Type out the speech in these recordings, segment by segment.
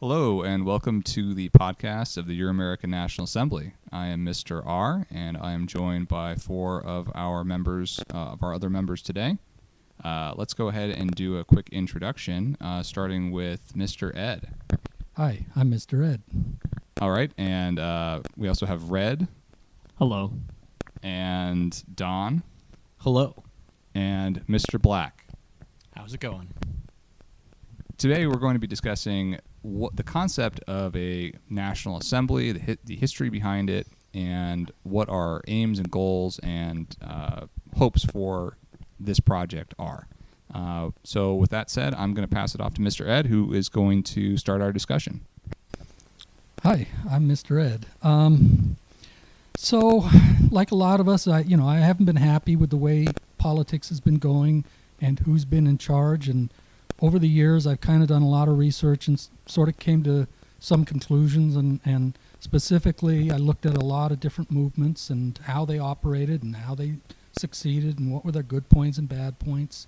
Hello, and welcome to the podcast of the Euramerican National Assembly. I am Mr. Arr, and I am joined by four of our other members today. Let's go ahead and do a quick introduction, starting with Mr. Ed. Hi, I'm Mr. Ed. All right, and we also have Red. Hello. And Don. Hello. And Mr. Black. How's it going? Today we're going to be discussing what the concept of a National Assembly, the history behind it, and what our aims and goals and hopes for this project are. So with that said, I'm going to pass it off to Mr. Ed, who is going to start our discussion. Hi, I'm Mr. Ed. So, like a lot of us, I haven't been happy with the way politics has been going and who's been in charge. And over the years, I've kind of done a lot of research and sort of came to some conclusions. And specifically, I looked at a lot of different movements and how they operated and how they succeeded and what were their good points and bad points.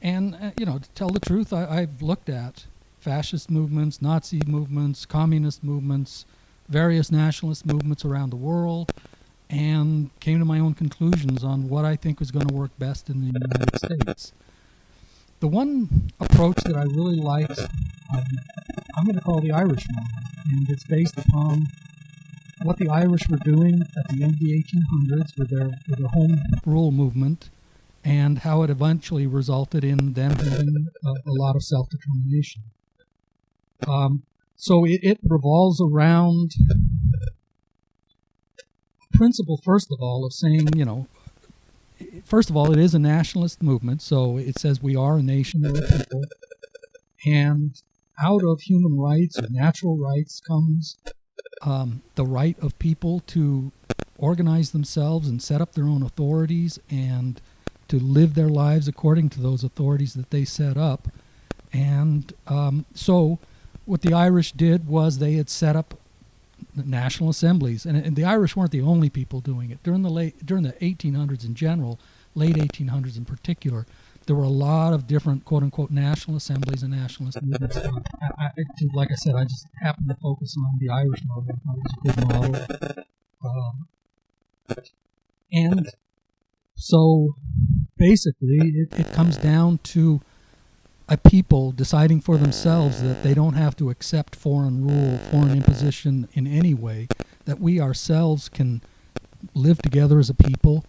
And, to tell the truth, I've looked at fascist movements, Nazi movements, communist movements, various nationalist movements around the world, and came to my own conclusions on what I think was going to work best in the United States. The one approach that I really liked, I'm going to call the Irish model, and it's based upon what the Irish were doing at the end of the 1800s with their home rule movement, and how it eventually resulted in them having a lot of self-determination. So it revolves around the principle, first of all, of saying, first of all, it is a nationalist movement, so it says we are a nation, we're a people, and out of human rights or natural rights comes the right of people to organize themselves and set up their own authorities and to live their lives according to those authorities that they set up. And so what the Irish did was they had set up national assemblies, and the Irish weren't the only people doing it. During the 1800s in general, late 1800s in particular, there were a lot of different quote-unquote national assemblies and nationalist movements. Like I said, I just happened to focus on the Irish model. I thought it was a good model. And so basically it comes down to a people deciding for themselves that they don't have to accept foreign rule, foreign imposition in any way, that we ourselves can live together as a people,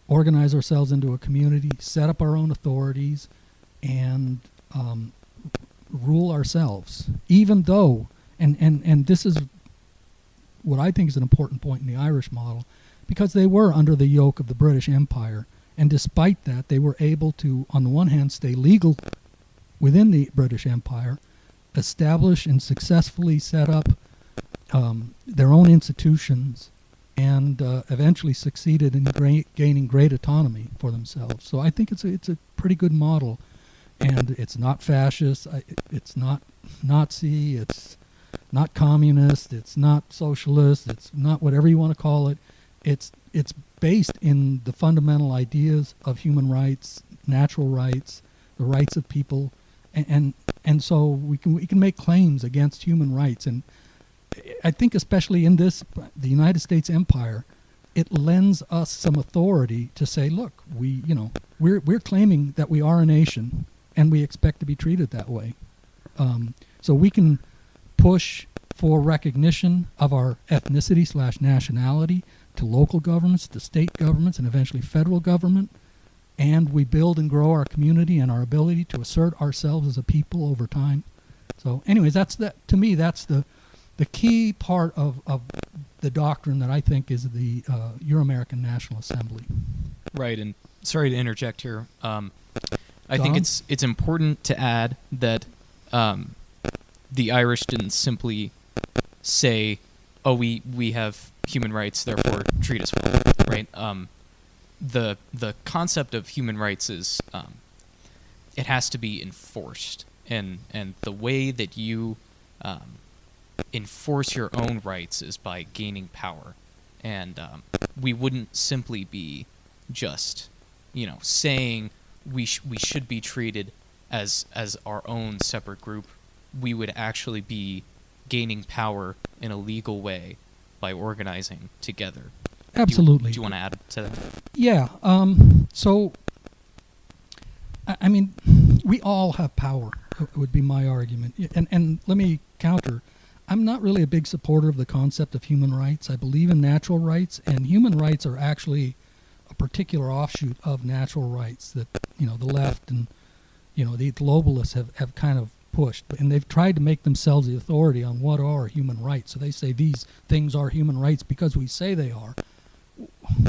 organize ourselves into a community, set up our own authorities, and rule ourselves. Even though, and this is what I think is an important point in the Irish model, because they were under the yoke of the British Empire, and despite that, they were able to, on the one hand, stay legal within the British Empire, establish and successfully set up their own institutions, and eventually succeeded in gaining great autonomy for themselves. So I think it's a pretty good model, and it's not fascist, it's not Nazi, it's not communist, it's not socialist, it's not whatever you want to call it. It's based in the fundamental ideas of human rights, natural rights, the rights of people. And so we can make claims against human rights, and I think especially in the United States Empire, it lends us some authority to say, look, we're claiming that we are a nation, and we expect to be treated that way. So we can push for recognition of our ethnicity/nationality to local governments, to state governments, and eventually federal government. And we build and grow our community and our ability to assert ourselves as a people over time. So anyways, to me, that's the key part of the doctrine that I think is the Euramerican National Assembly. Right, and sorry to interject here. I think it's important to add that the Irish didn't simply say, oh, we have human rights, therefore treat us well, right? The concept of human rights is it has to be enforced, and the way that you enforce your own rights is by gaining power, and we wouldn't simply be just saying we should be treated as our own separate group. We would actually be gaining power in a legal way by organizing together. Absolutely. Do you want to add to that? Yeah. So, I mean, we all have power, would be my argument. And let me counter. I'm not really a big supporter of the concept of human rights. I believe in natural rights, and human rights are actually a particular offshoot of natural rights that, the left and, the globalists have kind of pushed. And they've tried to make themselves the authority on what are human rights. So they say these things are human rights because we say they are.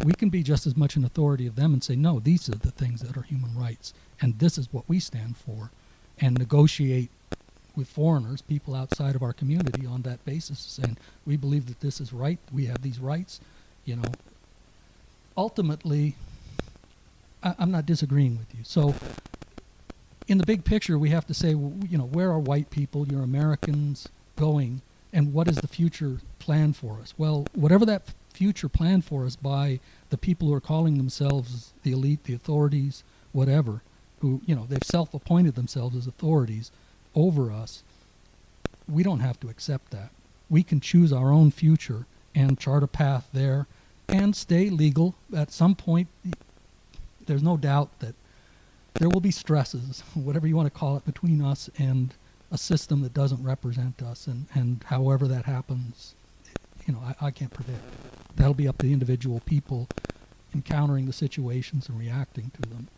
We can be just as much an authority of them and say, no, these are the things that are human rights, and this is what we stand for, and negotiate with foreigners, people outside of our community, on that basis, saying we believe that this is right, we have these rights. Ultimately, I'm not disagreeing with you. So in the big picture, we have to say, where are white people, Euramerican going, and what is the future plan for us? Well, whatever that future plan for us by the people who are calling themselves the elite, the authorities, whatever, who, they've self-appointed themselves as authorities over us, we don't have to accept that. We can choose our own future and chart a path there and stay legal. At some point, there's no doubt that there will be stresses, whatever you want to call it, between us and a system that doesn't represent us, and however that happens, I can't predict. That'll be up to the individual people encountering the situations and reacting to them.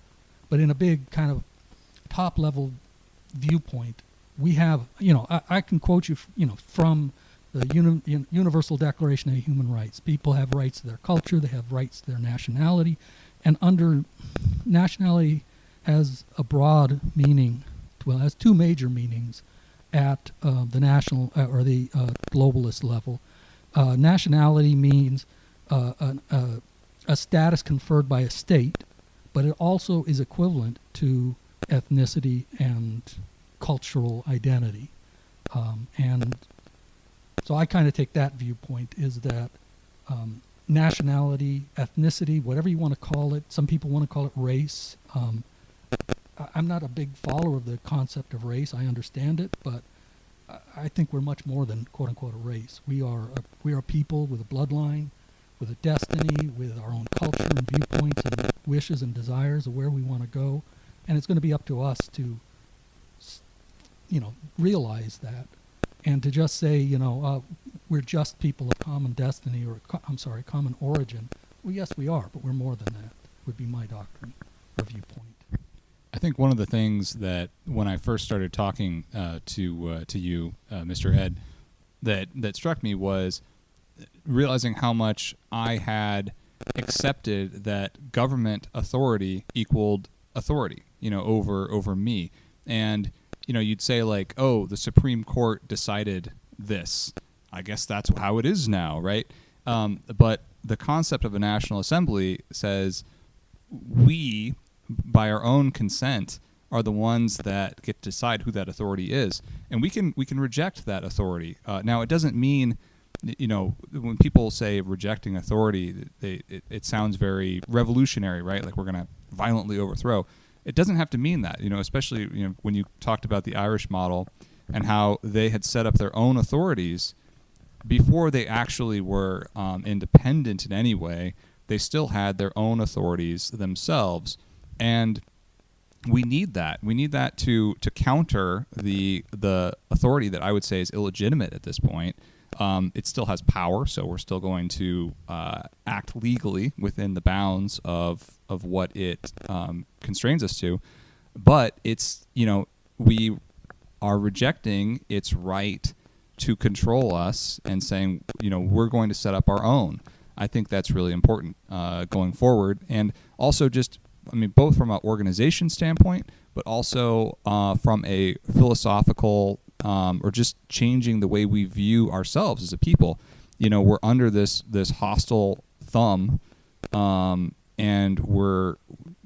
But in a big kind of top-level viewpoint, we have, I can quote you, from the Universal Declaration of Human Rights. People have rights to their culture, they have rights to their nationality, and under nationality has a broad meaning, well, it has two major meanings at the national or the globalist level. Nationality means a status conferred by a state, but it also is equivalent to ethnicity and cultural identity. And so I kind of take that viewpoint, is that nationality, ethnicity, whatever you want to call it, some people want to call it race. I'm not a big follower of the concept of race. I understand it, but I think we're much more than quote-unquote a race. We are a people with a bloodline, with a destiny, with our own culture and viewpoints and wishes and desires of where we want to go. And it's going to be up to us to, realize that. And to just say, we're just people of common destiny, or common origin. Well, yes, we are, but we're more than that, would be my doctrine or viewpoint. I think one of the things that when I first started talking to you, Mr. Ed, that struck me was realizing how much I had accepted that government authority equaled authority, over me. And, you'd say like, oh, the Supreme Court decided this. I guess that's how it is now, right? But the concept of a National Assembly says we, by our own consent, are the ones that get to decide who that authority is, and we can reject that authority. Now, it doesn't mean, when people say rejecting authority, it sounds very revolutionary, right? Like we're going to violently overthrow. It doesn't have to mean that, especially when you talked about the Irish model and how they had set up their own authorities before they actually were independent in any way. They still had their own authorities themselves. And we need that. We need that to counter the authority that I would say is illegitimate at this point. It still has power, so we're still going to act legally within the bounds of what it constrains us to. But it's, we are rejecting its right to control us and saying, we're going to set up our own. I think that's really important going forward. And also just, both from an organization standpoint, but also from a philosophical or just changing the way we view ourselves as a people. We're under this hostile thumb, and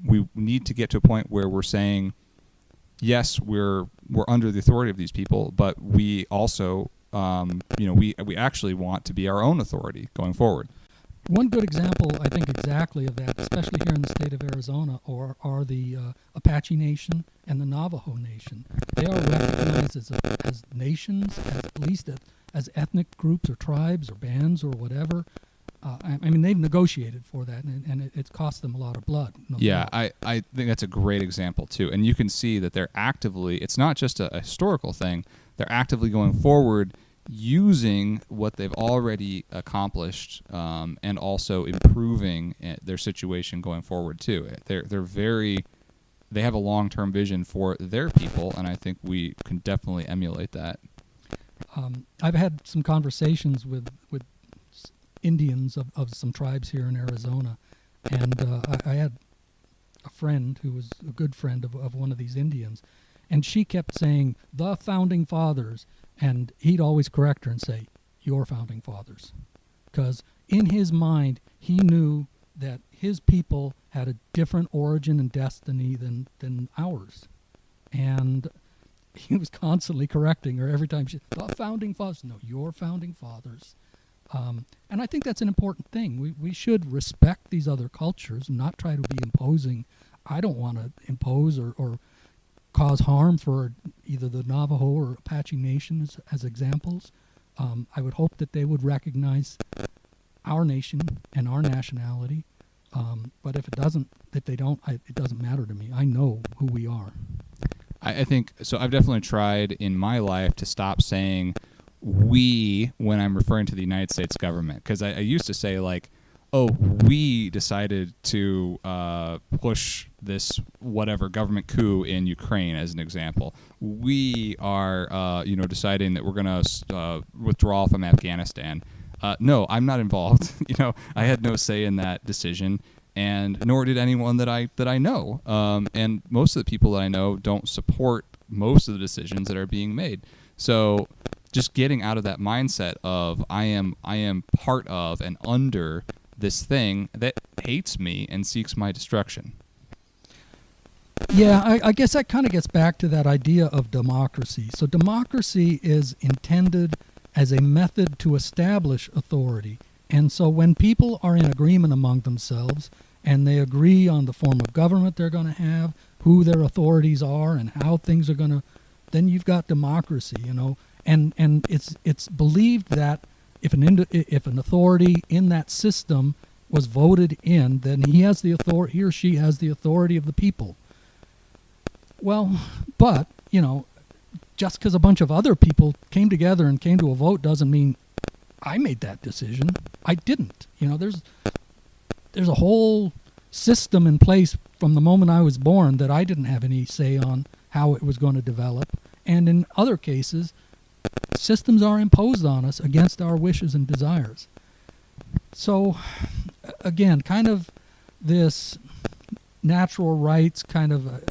we need to get to a point where we're saying, yes, we're under the authority of these people, but we also, we actually want to be our own authority going forward. One good example, I think, exactly of that, especially here in the state of Arizona, are the Apache Nation and the Navajo Nation. They are recognized as nations, at least as ethnic groups or tribes or bands or whatever. I mean, they've negotiated for that, and it's cost them a lot of blood. No Yeah, doubt. I think that's a great example, too. And you can see that they're actively, it's not just a historical thing, they're actively going forward using what they've already accomplished and also improving their situation going forward, too. They have a long-term vision for their people, and I think we can definitely emulate that. I've had some conversations with Indians of some tribes here in Arizona, and I had a friend who was a good friend of one of these Indians, and she kept saying the founding fathers, and he'd always correct her and say your founding fathers, because in his mind he knew that his people had a different origin and destiny than ours, and he was constantly correcting her every time she the founding fathers. No, your founding fathers. And I think that's an important thing. We should respect these other cultures and not try to be imposing. I don't want to impose or cause harm for either the Navajo or Apache Nation as examples. I would hope that they would recognize our nation and our nationality. But if they don't, it doesn't matter to me. I know who we are. I think, so I've definitely tried in my life to stop saying we when I'm referring to the United States government, because I used to say like, oh, we decided to push this whatever government coup in Ukraine as an example. We are deciding that we're going to withdraw from Afghanistan. No, I'm not involved. I had no say in that decision, and nor did anyone that I know. And most of the people that I know don't support most of the decisions that are being made. So just getting out of that mindset of I am part of and under this thing that hates me and seeks my destruction. Yeah, I guess that kind of gets back to that idea of democracy. So democracy is intended as a method to establish authority. And so when people are in agreement among themselves and they agree on the form of government they're going to have, who their authorities are, and how things are going to, then you've got democracy, And it's believed that if an authority in that system was voted in, then he or she has the authority of the people. Well, but just because a bunch of other people came together and came to a vote doesn't mean I made that decision. I didn't. There's a whole system in place from the moment I was born that I didn't have any say on how it was going to develop, and in other cases, systems are imposed on us against our wishes and desires. So, again, kind of this natural rights, kind of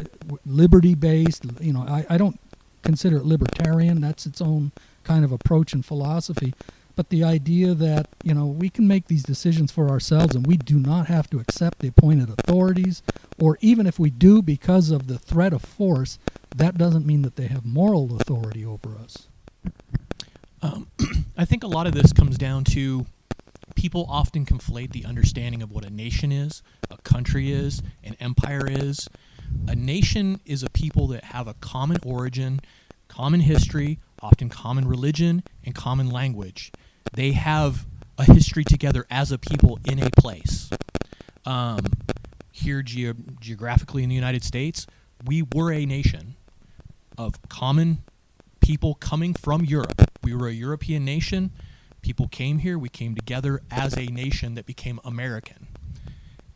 liberty-based, I don't consider it libertarian. That's its own kind of approach and philosophy. But the idea that, we can make these decisions for ourselves and we do not have to accept the appointed authorities, or even if we do because of the threat of force, that doesn't mean that they have moral authority over us. I think a lot of this comes down to people often conflate the understanding of what a nation is, a country is, an empire is. A nation is a people that have a common origin, common history, often common religion, and common language. They have a history together as a people in a place. Here geographically in the United States, we were a nation of common people coming from Europe. We were a European nation. People came here. We came together as a nation that became American.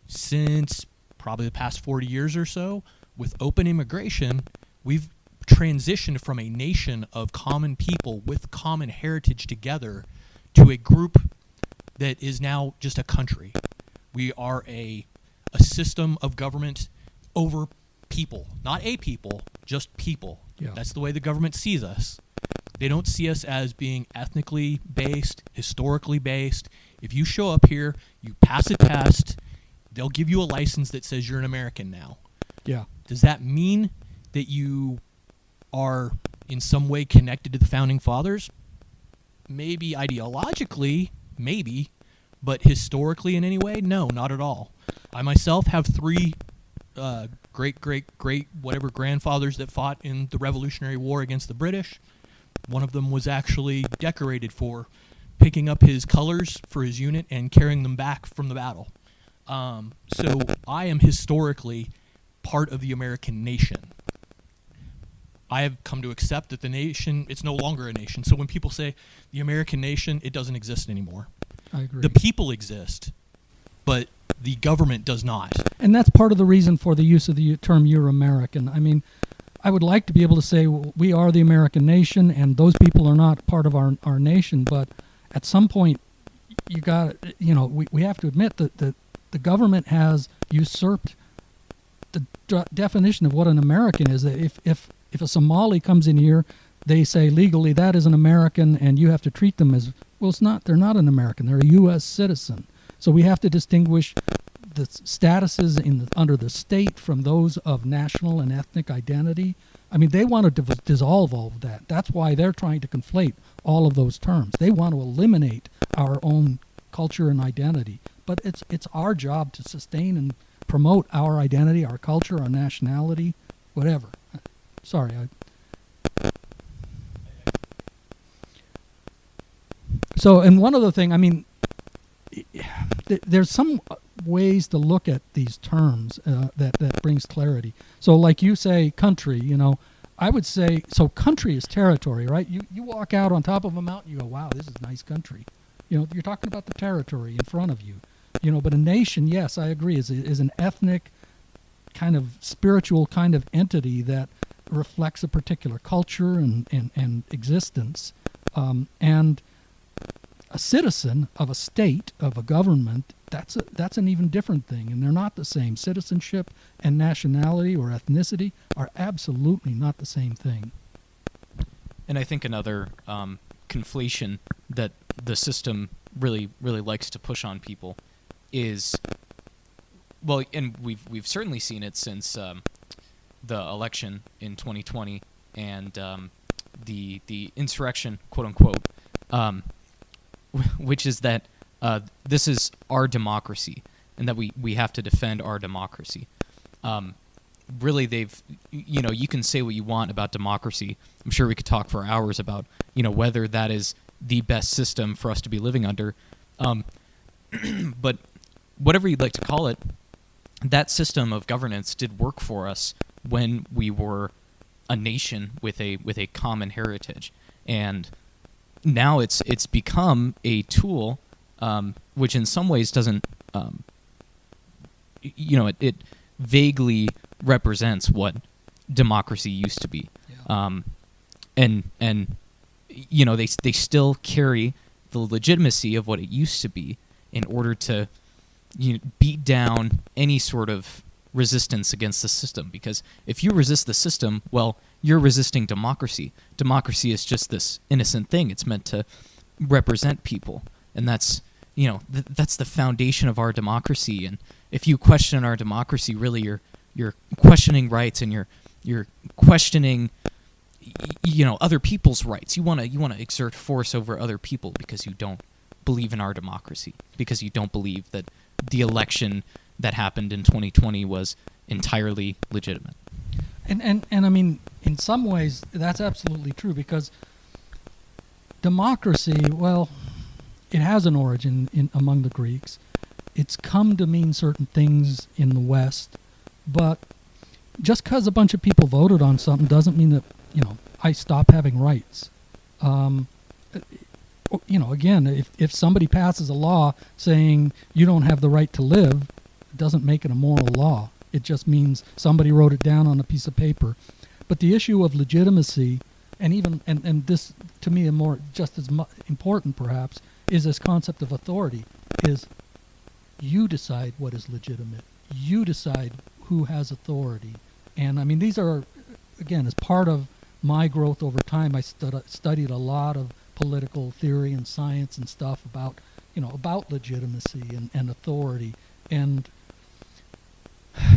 Since probably the past 40 years or so, with open immigration, we've transitioned from a nation of common people with common heritage together to a group that is now just a country. We are a system of government over people, not a people, just people. Yeah. That's the way the government sees us. They don't see us as being ethnically based, historically based. If you show up here, you pass a test, they'll give you a license that says you're an American now. Yeah. Does that mean that you are in some way connected to the Founding Fathers? Maybe ideologically, maybe, but historically in any way, no, not at all. I myself have three great whatever grandfathers that fought in the Revolutionary War against the British. One of them was actually decorated for picking up his colors for his unit and carrying them back from the battle. So I am historically part of the American nation. I have come to accept that the nation, it's no longer a nation. So when people say the American nation, it doesn't exist anymore. I agree. The people exist, but the government does not. And that's part of the reason for the use of the term Euramerican. I mean, I would like to be able to say, well, we are the American nation, and those people are not part of our nation. But at some point, we have to admit that the government has usurped the definition of what an American is. If a Somali comes in here, they say legally that is an American, and you have to treat them as, well, it's not. They're not an American. They're a U.S. citizen. So we have to distinguish the statuses under the state from those of national and ethnic identity. I mean, they want to dissolve all of that. That's why they're trying to conflate all of those terms. They want to eliminate our own culture and identity. But it's our job to sustain and promote our identity, our culture, our nationality, whatever. Sorry. So, and one other thing, I mean, there's some ways to look at these terms that brings clarity. So like you say country, I would say, so country is territory, right? You walk out on top of a mountain, you go, wow, this is nice country. You're talking about the territory in front of you. But a nation, yes, I agree, is an ethnic kind of spiritual kind of entity that reflects a particular culture and existence. And a citizen of a state, of a government, that's an even different thing, and they're not the same. Citizenship and nationality or ethnicity are absolutely not the same thing. And I think another conflation that the system really likes to push on people is, well, and we've certainly seen it since the election in 2020 and the insurrection, quote unquote, which is that this is our democracy and that we have to defend our democracy. Really, you can say what you want about democracy. I'm sure we could talk for hours about, whether that is the best system for us to be living under. But whatever you'd like to call it, that system of governance did work for us when we were a nation with a common heritage. And now it's become a tool, which in some ways doesn't, it vaguely represents what democracy used to be. Yeah. And they still carry the legitimacy of what it used to be in order to beat down any sort of resistance against the system. Because if you resist the system, well, you're resisting democracy. Democracy is just this innocent thing. It's meant to represent people, and that's that's the foundation of our democracy. And if you question our democracy, really you're questioning rights, and you're questioning other people's rights. You want to exert force over other people because you don't believe in our democracy, because you don't believe that the election that happened in 2020 was entirely legitimate. And I mean, in some ways, that's absolutely true, because democracy, well, it has an origin among the Greeks. It's come to mean certain things in the West, but just because a bunch of people voted on something doesn't mean that, I stop having rights. Again, if somebody passes a law saying you don't have the right to live, it doesn't make it a moral law. It just means somebody wrote it down on a piece of paper. But the issue of legitimacy, and this, to me, just as important perhaps, is this concept of authority, is you decide what is legitimate. You decide who has authority. And I mean, these are, again, as part of my growth over time, I studied a lot of political theory and science and stuff about legitimacy and authority. And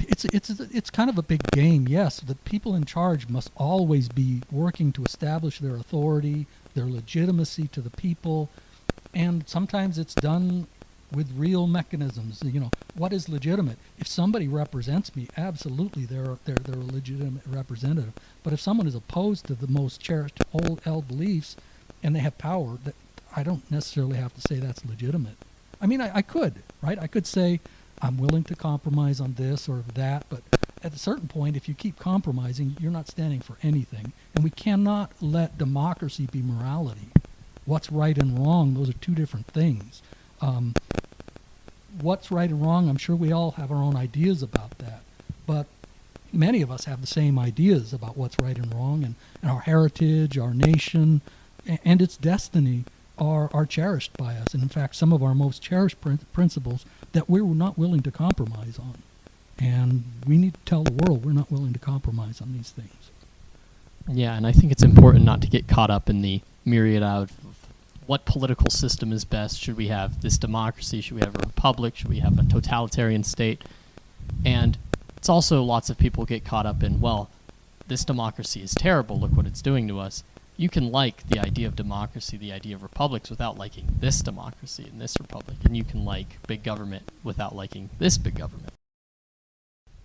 it's kind of a big game. Yes, the people in charge must always be working to establish their authority, their legitimacy to the people, and sometimes it's done with real mechanisms. What is legitimate? If somebody represents me, absolutely they're a legitimate representative. But if someone is opposed to the most cherished held beliefs and they have power, that I don't necessarily have to say that's legitimate. I mean, I could, right? I could say I'm willing to compromise on this or that, but at a certain point, if you keep compromising, you're not standing for anything. And we cannot let democracy be morality. What's right and wrong, those are two different things. What's right and wrong, I'm sure we all have our own ideas about that. But many of us have the same ideas about what's right and wrong, and our heritage, our nation, and its destiny are cherished by us. And in fact, some of our most cherished principles that we're not willing to compromise on. And we need to tell the world we're not willing to compromise on these things. Yeah, and I think it's important not to get caught up in the myriad of what political system is best. Should we have this democracy? Should we have a republic? Should we have a totalitarian state? And it's also lots of people get caught up in, well, this democracy is terrible. Look what it's doing to us. You can like the idea of democracy, the idea of republics, without liking this democracy and this republic. And you can like big government without liking this big government.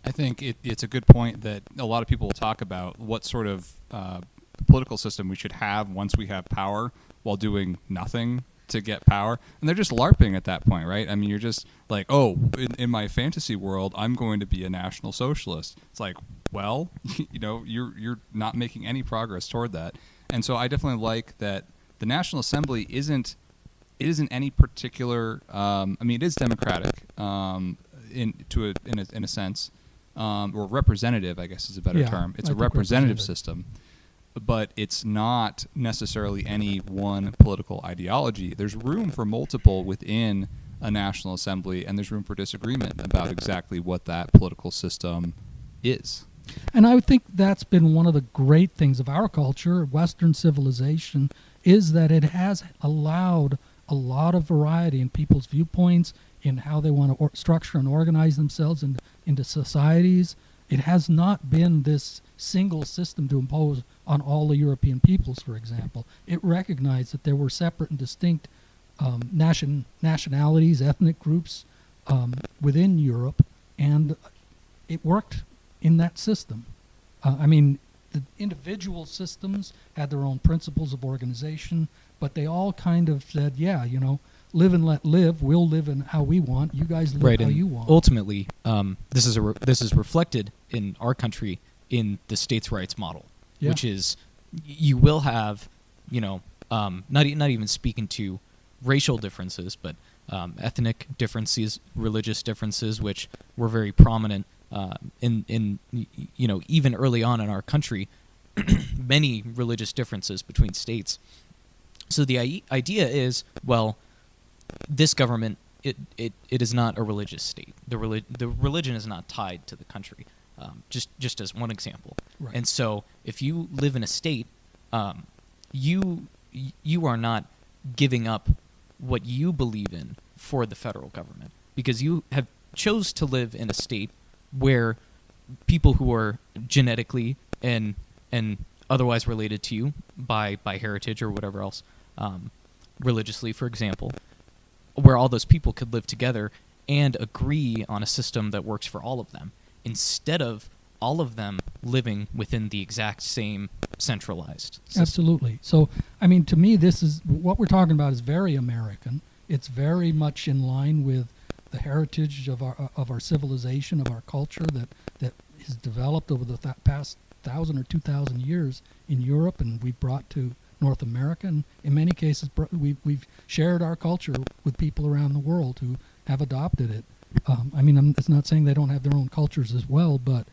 I think it's a good point that a lot of people will talk about what sort of political system we should have once we have power while doing nothing to get power. And they're just LARPing at that point, right? I mean, you're just like, oh, in my fantasy world, I'm going to be a National Socialist. It's like, well, you're not making any progress toward that. And so I definitely like that the National Assembly isn't any particular. I mean, it is democratic in a sense, or representative, I guess is a better term. It's a representative system, but it's not necessarily any one political ideology. There's room for multiple within a National Assembly, and there's room for disagreement about exactly what that political system is. And I would think that's been one of the great things of our culture, Western civilization, is that it has allowed a lot of variety in people's viewpoints, in how they want to structure and organize themselves into societies. It has not been this single system to impose on all the European peoples, for example. It recognized that there were separate and distinct nationalities, ethnic groups within Europe, and it worked in that system. I mean, the individual systems had their own principles of organization, but they all kind of said, yeah, live and let live. We'll live in how we want. You guys live how you want. Ultimately, this is reflected in our country in the states' rights model, which is you will have, not even speaking to racial differences, but ethnic differences, religious differences, which were very prominent in even early on in our country, many religious differences between states. So the idea is, well, this government, it is not a religious state. The religion is not tied to the country. Just as one example. Right. And so if you live in a state, you are not giving up what you believe in for the federal government, because you have chose to live in a state where people who are genetically and otherwise related to you by heritage or whatever else, religiously, for example, where all those people could live together and agree on a system that works for all of them, instead of all of them living within the exact same centralized system. Absolutely. So, I mean, to me, this is what we're talking about is very American. It's very much in line with the heritage of our civilization, of our culture that has developed over the past 1,000 or 2,000 years in Europe, and we've brought to North America, and in many cases we've shared our culture with people around the world who have adopted it. It's not saying they don't have their own cultures as well, but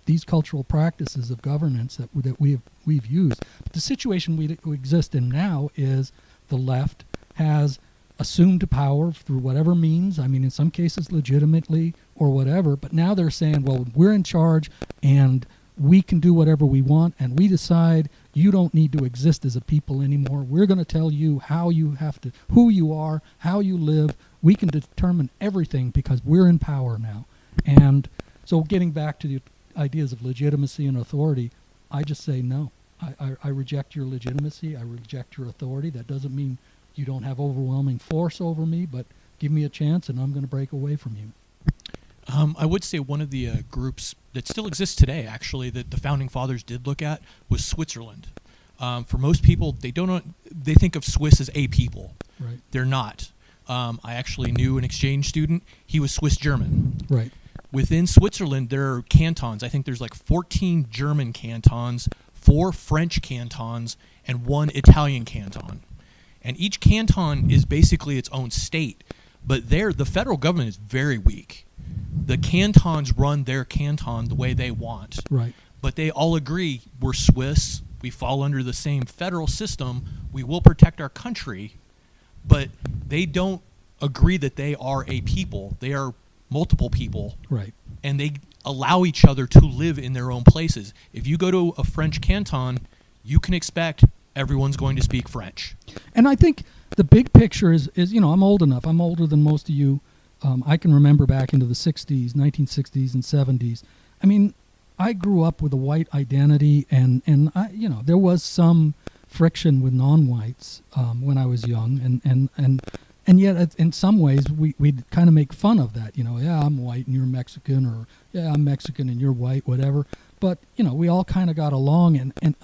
these cultural practices of governance that we've used. But the situation we exist in now is the left has assumed power through whatever means. I mean, in some cases legitimately or whatever, but now they're saying, well, we're in charge and we can do whatever we want, and we decide you don't need to exist as a people anymore. We're going to tell you how you have to, who you are, how you live. We can determine everything because we're in power now. And so getting back to the ideas of legitimacy and authority, I just say no. I reject your legitimacy. I reject your authority. That doesn't mean you don't have overwhelming force over me, but give me a chance and I'm going to break away from you. I would say one of the groups that still exists today, actually, that the founding fathers did look at was Switzerland. For most people, they think of Swiss as a people. Right. They're not. I actually knew an exchange student. He was Swiss German. Right. Within Switzerland, there are cantons. I think there's like 14 German cantons, 4 French cantons, and 1 Italian canton. And each canton is basically its own state. But there, the federal government is very weak. The cantons run their canton the way they want. Right. But they all agree, we're Swiss, we fall under the same federal system, we will protect our country, but they don't agree that they are a people. They are multiple people. Right. And they allow each other to live in their own places. If you go to a French canton, you can expect everyone's going to speak French. And I think the big picture is I'm old enough. I'm older than most of you. I can remember back into the 60s, 1960s and 70s. I mean, I grew up with a white identity, and I, there was some friction with non-whites when I was young, and yet in some ways we'd kind of make fun of that. Yeah, I'm white and you're Mexican, or yeah, I'm Mexican and you're white, whatever. But we all kind of got along, and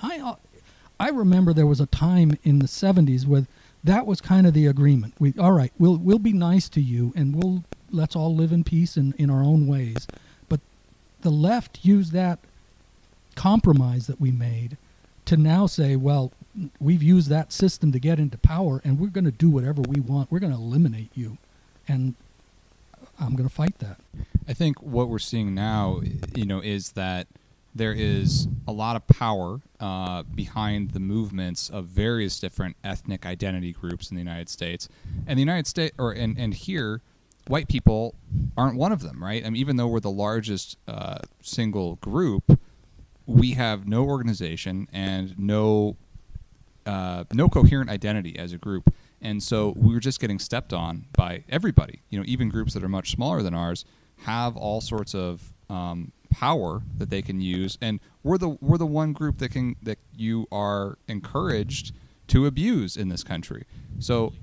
I remember there was a time in the 70s where that was kind of the agreement. We'll be nice to you, and let's all live in peace in our own ways. But the left used that compromise that we made to now say, well, we've used that system to get into power, and we're going to do whatever we want. We're going to eliminate you, and I'm going to fight that. I think what we're seeing now, is that there is a lot of power behind the movements of various different ethnic identity groups in the United States. And the United States, and here, white people aren't one of them, right? I mean, even though we're the largest single group, we have no organization and no coherent identity as a group. And so we're just getting stepped on by everybody. Even groups that are much smaller than ours have all sorts of power that they can use, and we're the one group that you are encouraged to abuse in this country. So,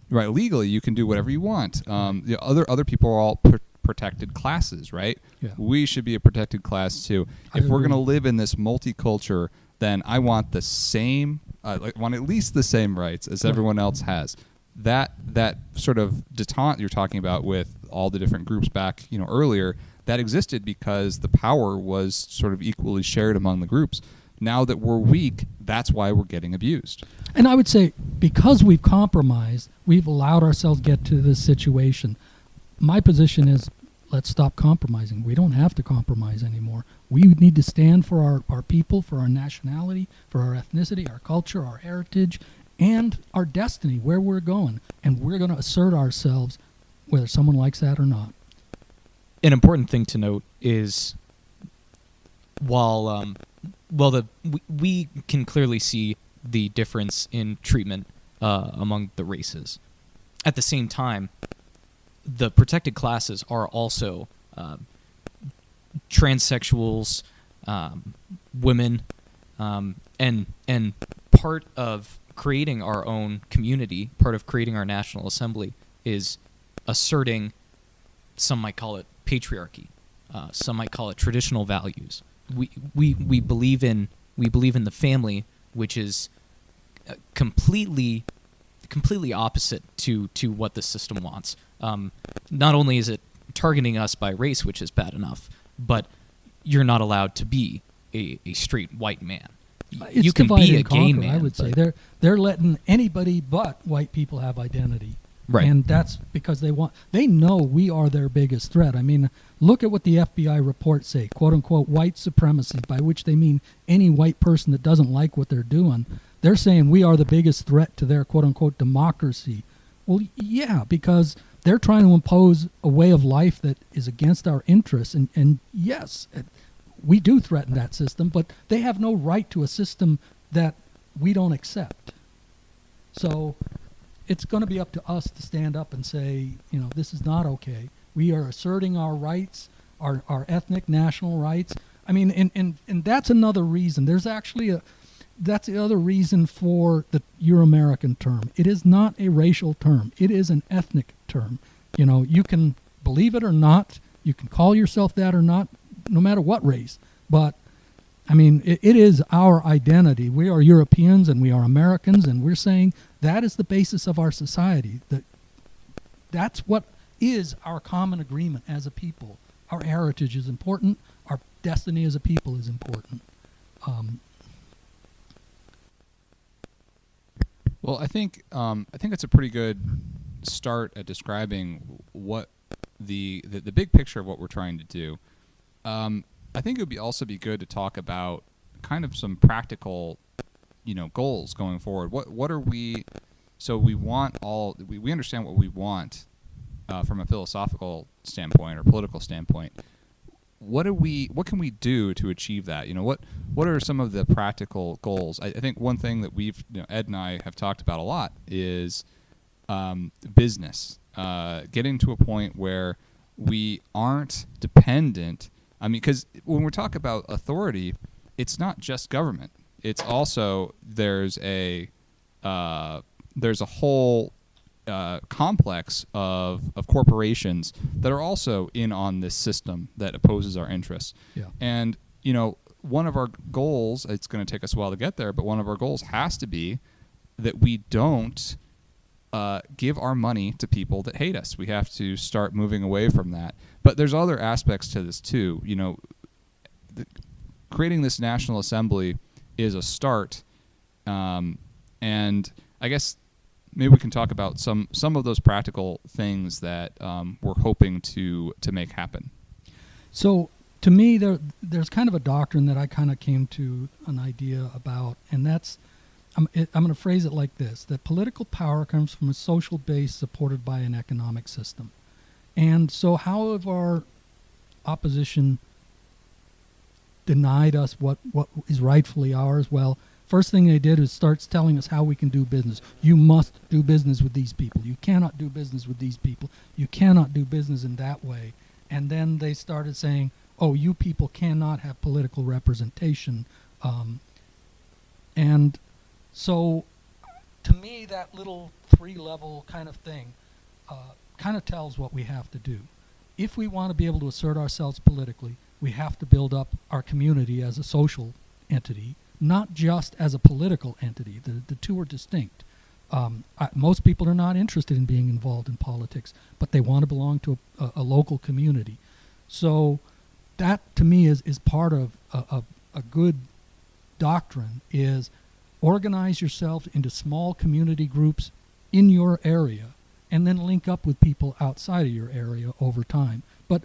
right, legally you can do whatever you want. The other people are all protected classes, right? Yeah. We should be a protected class too. If we're going to live in this multicultural, then I want the same, want at least the same rights as everyone else has. That sort of detente you're talking about with all the different groups back, earlier, that existed because the power was sort of equally shared among the groups. Now that we're weak, that's why we're getting abused. And I would say because we've compromised, we've allowed ourselves to get to this situation. My position is, let's stop compromising. We don't have to compromise anymore. We need to stand for our people, for our nationality, for our ethnicity, our culture, our heritage, and our destiny, where we're going. And we're going to assert ourselves, whether someone likes that or not. An important thing to note is, while we can clearly see the difference in treatment among the races, at the same time, the protected classes are also transsexuals, women, and part of creating our own community, part of creating our National Assembly, is asserting, some might call it patriarchy, some might call it traditional values. We believe in the family, which is completely opposite to what the system wants. Not only is it targeting us by race, which is bad enough, but you're not allowed to be a straight white man. It's you can divide be a and gay conquer, man. I would say they're letting anybody but white people have identity. Right. And that's because they know we are their biggest threat. I mean, look at what the FBI reports say, quote unquote, white supremacy, by which they mean any white person that doesn't like what they're doing. They're saying we are the biggest threat to their quote unquote democracy. Well, yeah, because they're trying to impose a way of life that is against our interests. And yes, we do threaten that system, but they have no right to a system that we don't accept. So it's going to be up to us to stand up and say, this is not okay. We are asserting our rights, our ethnic national rights. I mean, and that's another reason. There's actually that's the other reason for the Euramerican term. It is not a racial term. It is an ethnic term. You know, you can believe it or not. You can call yourself that or not, no matter what race. But, I mean, it is our identity. We are Europeans and we are Americans, and we're saying that is the basis of our society. That's what is our common agreement as a people. Our heritage is important. Our destiny as a people is important. Well, I think it's a pretty good start at describing what the big picture of what we're trying to do. I think it would also be good to talk about kind of some practical, goals going forward. What are we? So we understand what we want from a philosophical standpoint or political standpoint. What can we do to achieve that? What are some of the practical goals? I think one thing that Ed and I have talked about a lot is business. Getting to a point where we aren't dependent. I mean, because when we're talking about authority, it's not just government. It's also there's a whole complex of corporations that are also in on this system that opposes our interests. Yeah. And one of our goals, it's going to take us a while to get there, but one of our goals has to be that we don't give our money to people that hate us. We have to start moving away from that. But there's other aspects to this too. Creating this National Assembly is a start, and I guess maybe we can talk about some of those practical things that we're hoping to make happen. So, to me, there's kind of a doctrine that I kind of came to an idea about, and that's, I'm going to phrase it like this, that political power comes from a social base supported by an economic system. And so how have our opposition denied us what is rightfully ours? Well, first thing they did is starts telling us how we can do business. You must do business with these people. You cannot do business with these people. You cannot do business in that way. And then they started saying, oh, you people cannot have political representation. And so to me, that little three-level kind of thing kind of tells what we have to do. If we want to be able to assert ourselves politically, we have to build up our community as a social entity, not just as a political entity. The two are distinct. Most people are not interested in being involved in politics, but they want to belong to a local community. So that, to me, is part of a good doctrine, is organize yourself into small community groups in your area and then link up with people outside of your area over time. But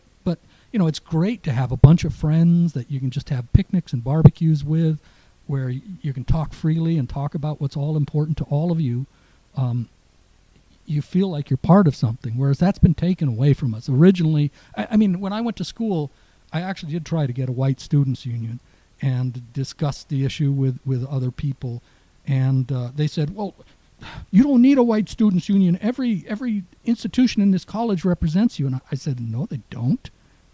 it's great to have a bunch of friends that you can just have picnics and barbecues with, where you can talk freely and talk about what's all important to all of you. You feel like you're part of something, whereas that's been taken away from us. Originally, I mean, when I went to school, I actually did try to get a white students' union and discuss the issue with other people. And they said, well, you don't need a white students' union. Every institution in this college represents you. And I said, no, they don't.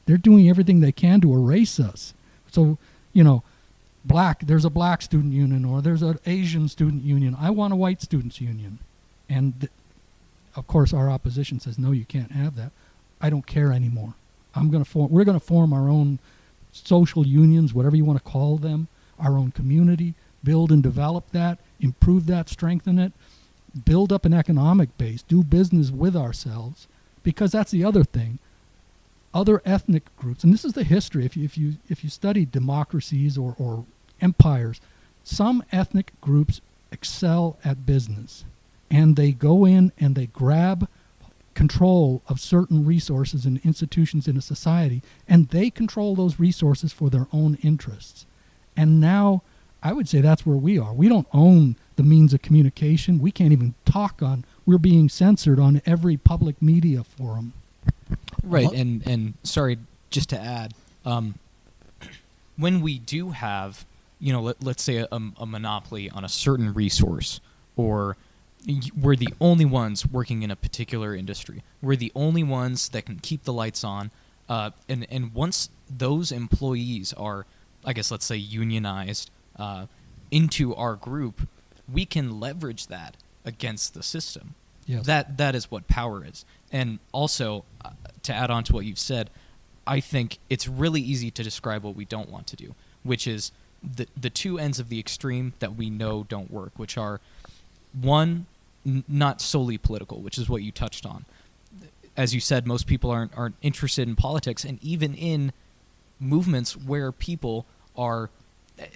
They're doing everything they can to erase us. So, there's a black student union or there's an Asian student union. I want a white students' union. And, of course, our opposition says, no, you can't have that. I don't care anymore. We're going to form our own social unions, whatever you want to call them, our own community, build and develop that, improve that, strengthen it, build up an economic base, do business with ourselves, because that's the other thing. Other ethnic groups, and this is the history, if you study democracies or empires, some ethnic groups excel at business, and they go in and they grab control of certain resources and institutions in a society, and they control those resources for their own interests. And now I would say that's where we are. We don't own the means of communication. We can't even talk we're being censored on every public media forum. Right, and sorry, just to add, when we do have, let's say a monopoly on a certain resource, or we're the only ones working in a particular industry, we're the only ones that can keep the lights on, and once those employees are, I guess, let's say unionized, into our group, we can leverage that against the system. Yes. That is what power is. And also, to add on to what you've said, I think it's really easy to describe what we don't want to do, which is the two ends of the extreme that we know don't work, which are, one, not solely political, which is what you touched on. As you said, most people aren't interested in politics, and even in movements where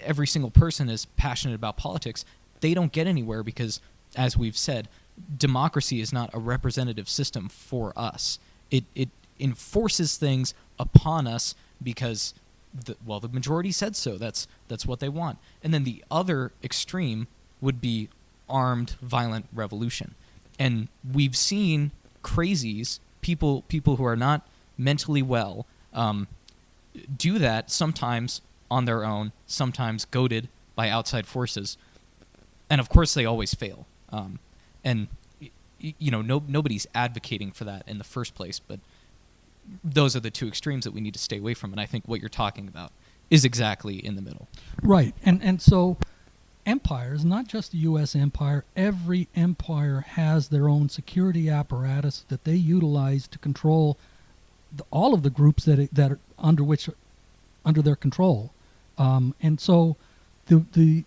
every single person is passionate about politics, they don't get anywhere because, as we've said, democracy is not a representative system for us. It enforces things upon us because the majority said so. That's what they want. And then the other extreme would be armed, violent revolution. And we've seen crazies, people who are not mentally well, do that sometimes on their own, sometimes goaded by outside forces. And of course, they always fail. And nobody's advocating for that in the first place, but those are the two extremes that we need to stay away from. And I think what you're talking about is exactly in the middle. Right. And so empires, not just the U.S. empire, every empire has their own security apparatus that they utilize to control all of the groups that are under their control. And so the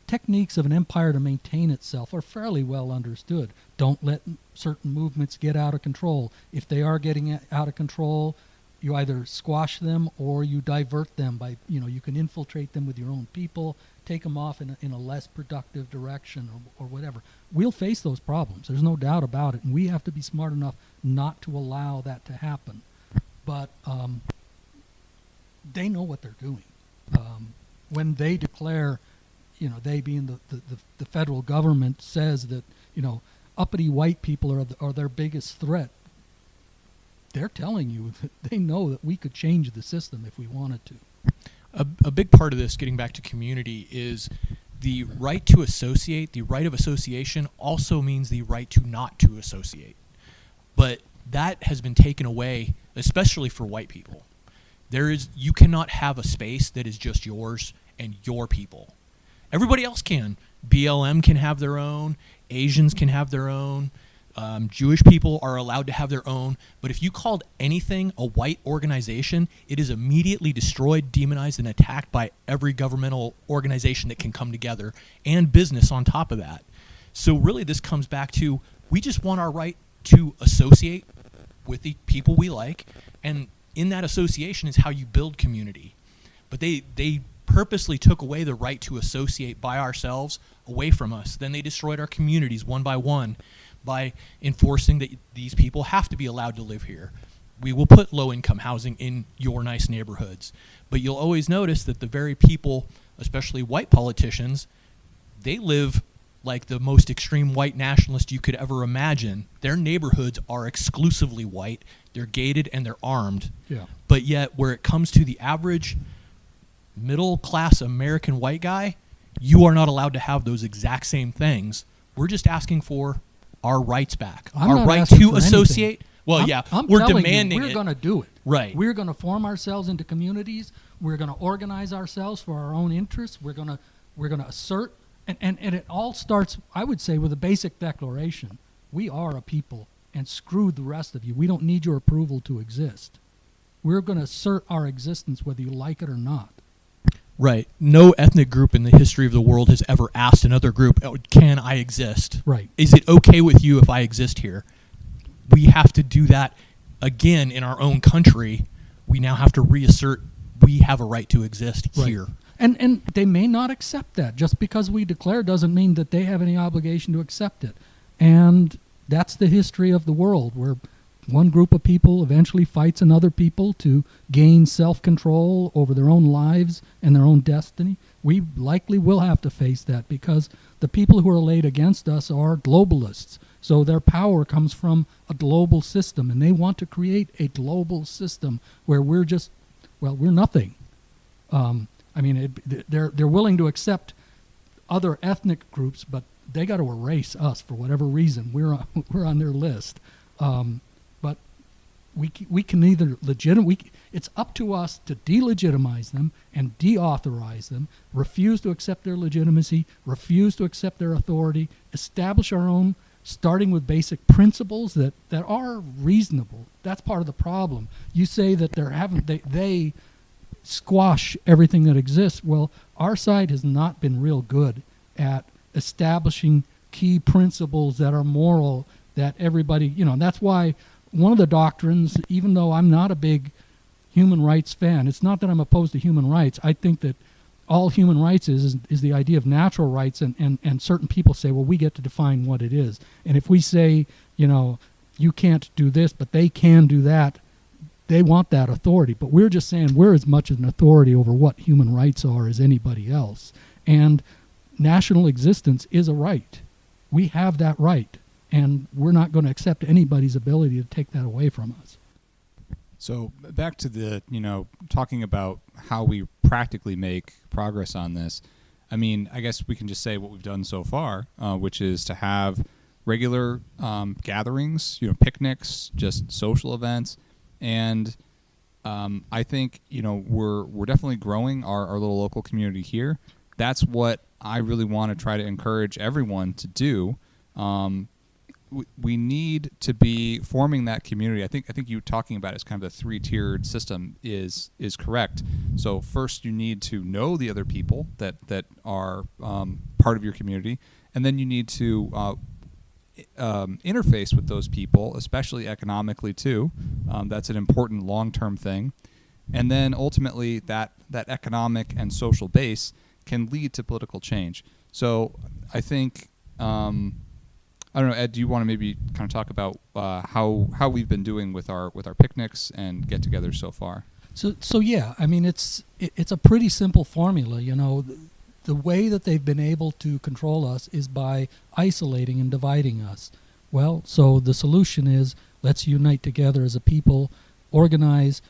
techniques of an empire to maintain itself are fairly well understood. Don't let certain movements get out of control. If they are getting out of control, you either squash them or you divert them by, you can infiltrate them with your own people, take them off in a less productive direction or whatever. We'll face those problems. There's no doubt about it. And we have to be smart enough not to allow that to happen. But they know what they're doing. When they declare, they being the federal government says that, uppity white people are their biggest threat, they're telling you that they know that we could change the system if we wanted to. A big part of this, getting back to community, is the right to associate. The right of association also means the right to not to associate. But that has been taken away, especially for white people. You cannot have a space that is just yours and your people. Everybody else can. BLM can have their own. Asians can have their own. Jewish people are allowed to have their own. But if you called anything a white organization, it is immediately destroyed, demonized, and attacked by every governmental organization that can come together, and business on top of that. So really this comes back to, we just want our right to associate with the people we like, and in that association is how you build community. But they purposely took away the right to associate by ourselves away from us. Then they destroyed our communities one by one by enforcing that these people have to be allowed to live here. We will put low-income housing in your nice neighborhoods. But you'll always notice that the very people, especially white politicians, they live like the most extreme white nationalist you could ever imagine. Their neighborhoods are exclusively white. They're gated and they're armed. Yeah. But yet, where it comes to the average middle-class American white guy, you are not allowed to have those exact same things. We're just asking for our rights back. Our right to associate. Well, we're demanding we're going to do it. Right. We're going to form ourselves into communities. We're going to organize ourselves for our own interests. We're going to assert. And it all starts, I would say, with a basic declaration. We are a people, and screw the rest of you. We don't need your approval to exist. We're going to assert our existence whether you like it or not. Right. No ethnic group in the history of the world has ever asked another group, can I exist? Right. Is it okay with you if I exist here? We have to do that again in our own country. We now have to reassert we have a right to exist here. And they may not accept that. Just because we declare doesn't mean that they have any obligation to accept it. And that's the history of the world, where one group of people eventually fights another people to gain self-control over their own lives and their own destiny. We likely will have to face that because the people who are laid against us are globalists. So their power comes from a global system, and they want to create a global system where we're nothing. They're willing to accept other ethnic groups, but they got to erase us for whatever reason. We're on their list. But we can either it's up to us to delegitimize them and deauthorize them, refuse to accept their legitimacy, refuse to accept their authority, establish our own, starting with basic principles that are reasonable. That's part of the problem. You say that they squash everything that exists. Well, our side has not been real good at establishing key principles that are moral, that everybody, that's why one of the doctrines, even though I'm not a big human rights fan, it's not that I'm opposed to human rights. I think that all human rights is the idea of natural rights, and certain people say, well, we get to define what it is. And if we say, you can't do this, but they can do that, they want that authority. But we're just saying we're as much an authority over what human rights are as anybody else. And national existence is a right. We have that right. And we're not going to accept anybody's ability to take that away from us. So back to the, talking about how we practically make progress on this. I mean, I guess we can just say what we've done so far, which is to have regular gatherings, picnics, just social events. And I think, we're definitely growing our little local community here. That's what I really want to try to encourage everyone to do. We need to be forming that community. I think you talking about it as kind of a 3-tiered system is correct. So first you need to know the other people that are part of your community, and then you need to interface with those people, especially economically too. That's an important long-term thing. And then ultimately that economic and social base can lead to political change. So I think I don't know, Ed, do you want to maybe kind of talk about how we've been doing with our picnics and get-togethers so far? So yeah, I mean it's a pretty simple formula. The way that they've been able to control us is by isolating and dividing us. Well, so the solution is let's unite together as a people, organize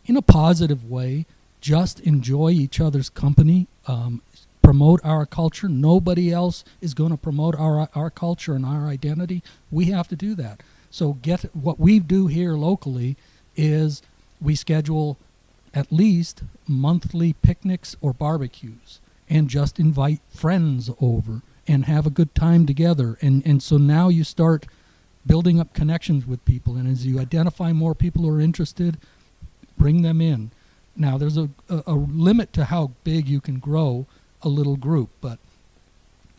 in a positive way, just enjoy each other's company, promote our culture. Nobody else is going to promote our culture and our identity. We have to do that. So what we do here locally is we schedule at least monthly picnics or barbecues and just invite friends over and have a good time together. And so now you start building up connections with people. And as you identify more people who are interested, bring them in. Now, there's a limit to how big you can grow a little group, but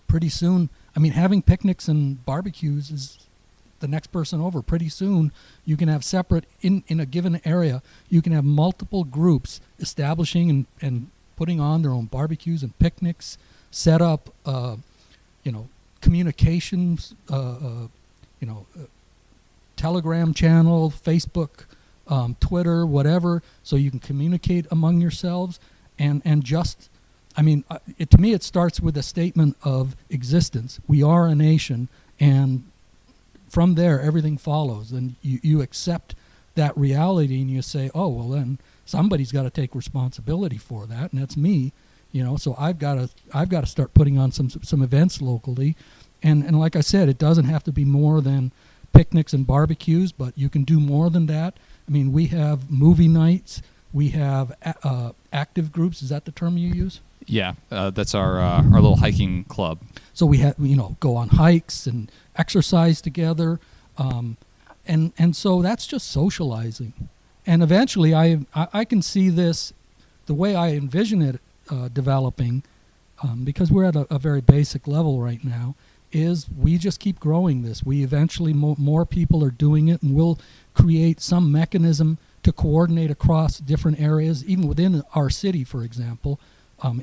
pretty soon, I mean, having picnics and barbecues is the next person over. Pretty soon, you can have separate, in a given area, you can have multiple groups establishing and putting on their own barbecues and picnics, set up, communications, Telegram channel, Facebook, Twitter, whatever, so you can communicate among yourselves and just, I mean, to me it starts with a statement of existence. We are a nation, and from there everything follows. And you accept that reality and you say, oh, well then somebody's got to take responsibility for that, and that's me. So I've got to start putting on some events locally. And like I said, it doesn't have to be more than picnics and barbecues, but you can do more than that. I mean, we have movie nights, we have active groups. Is that the term you use? Yeah, that's our little hiking club. So we have go on hikes and exercise together, and so that's just socializing. And eventually, I can see this, the way I envision it developing, because we're at a very basic level right now, is we just keep growing this. We eventually, more people are doing it, and we'll create some mechanism to coordinate across different areas, even within our city, for example.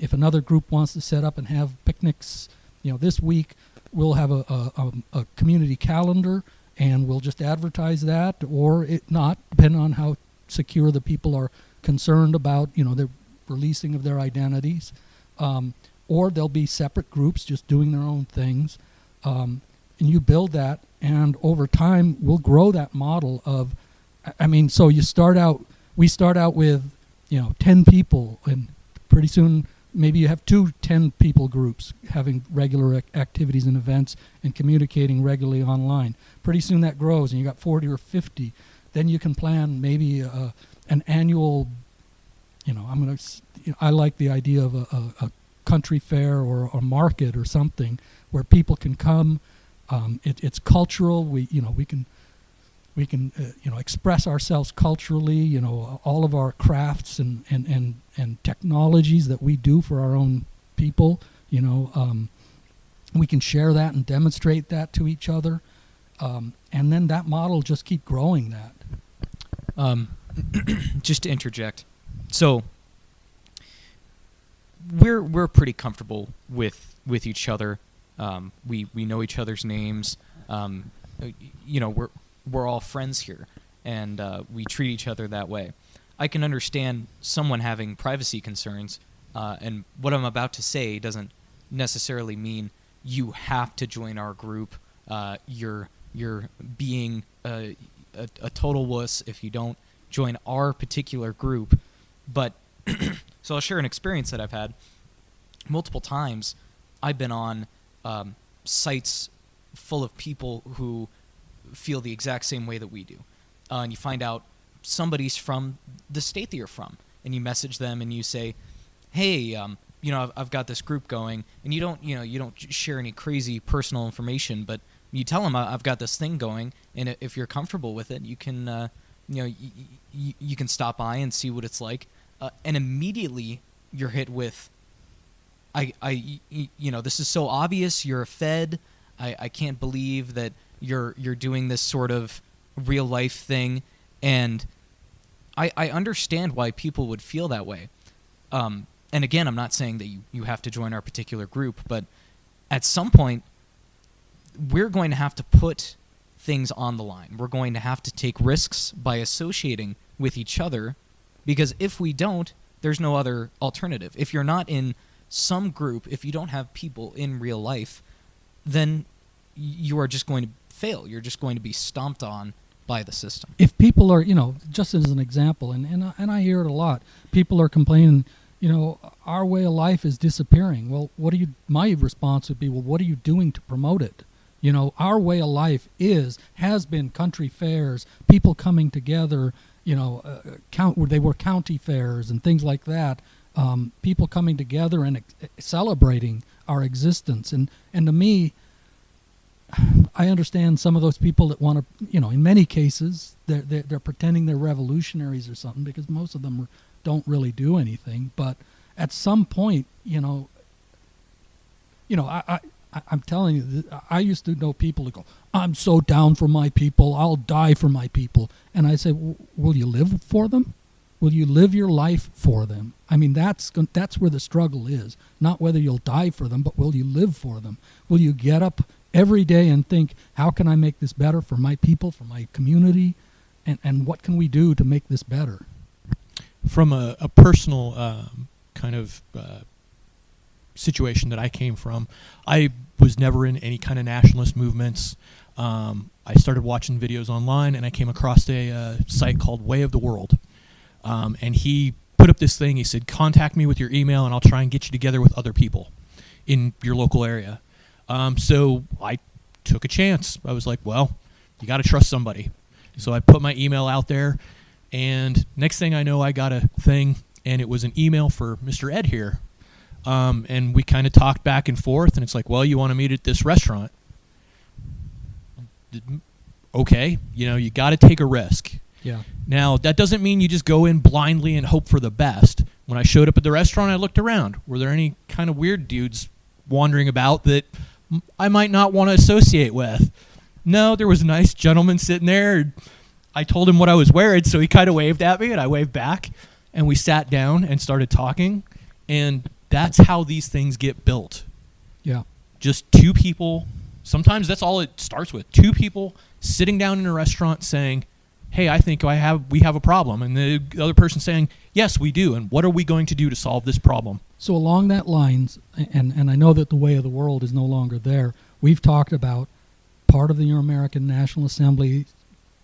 If another group wants to set up and have picnics, this week, we'll have a community calendar, and we'll just advertise that, or it not, depending on how secure the people are concerned about, the releasing of their identities. Or there'll be separate groups just doing their own things. And you build that, and over time, we'll grow that model of, so we start out with, 10 people, and pretty soon maybe you have 2 10-people groups having regular activities and events and communicating regularly online. Pretty soon that grows, and you got 40 or 50. then you can plan maybe an annual. I like the idea of a country fair or a market or something where people can come. It's cultural. We can express ourselves culturally. All of our crafts and technologies that we do for our own people. We can share that and demonstrate that to each other, and then that model just keep growing that. Just to interject, so we're pretty comfortable with each other. We know each other's names. We're all friends here, and we treat each other that way. I can understand someone having privacy concerns, and what I'm about to say doesn't necessarily mean you have to join our group. You're being a total wuss if you don't join our particular group. But so I'll share an experience that I've had multiple times. I've been on sites full of people who feel the exact same way that we do, and you find out somebody's from the state that you're from, and you message them and you say, hey, I've got this group going, and you don't share any crazy personal information, but you tell them I've got this thing going, and if you're comfortable with it, you can you can stop by and see what it's like, and immediately you're hit with, this is so obvious. You're a Fed. I can't believe that you're doing this sort of real life thing, and I understand why people would feel that way. And again, I'm not saying that you have to join our particular group, but at some point, we're going to have to put things on the line. We're going to have to take risks by associating with each other, because if we don't, there's no other alternative. If you're not in some group, if you don't have people in real life, then you are just going to fail. You're just going to be stomped on by the system. If people are, just as an example, and I hear it a lot, people are complaining, our way of life is disappearing. Well, my response would be, well, what are you doing to promote it? Our way of life has been country fairs, people coming together, they were county fairs and things like that. People coming together and celebrating our existence. And to me, I understand some of those people that want to, in many cases, they're pretending they're revolutionaries or something, because most of them don't really do anything. But at some point, I'm telling you, I used to know people who go, I'm so down for my people, I'll die for my people. And I say, will you live for them? Will you live your life for them? I mean, that's where the struggle is. Not whether you'll die for them, but will you live for them? Will you get up every day and think, how can I make this better for my people, for my community, and what can we do to make this better? From a personal kind of situation that I came from, I was never in any kind of nationalist movements. I started watching videos online, and I came across a site called Way of the World. And he put up this thing. He said, contact me with your email, and I'll try and get you together with other people in your local area. So I took a chance. I was like, well, you got to trust somebody. So I put my email out there, and next thing I know, I got a thing, and it was an email for Mr. Ed here. And we kind of talked back and forth, and it's like, well, you want to meet at this restaurant? Okay, you got to take a risk. Yeah. Now, that doesn't mean you just go in blindly and hope for the best. When I showed up at the restaurant, I looked around. Were there any kind of weird dudes wandering about that I might not want to associate with? No, there was a nice gentleman sitting there. I told him what I was wearing, so he kind of waved at me, and I waved back. And we sat down and started talking. And that's how these things get built. Yeah. Just two people. Sometimes that's all it starts with. Two people sitting down in a restaurant saying, hey, I think we have a problem. And the other person saying, yes, we do. And what are we going to do to solve this problem? So along that lines, and I know that the Way of the World is no longer there, we've talked about part of the Euramerican National Assembly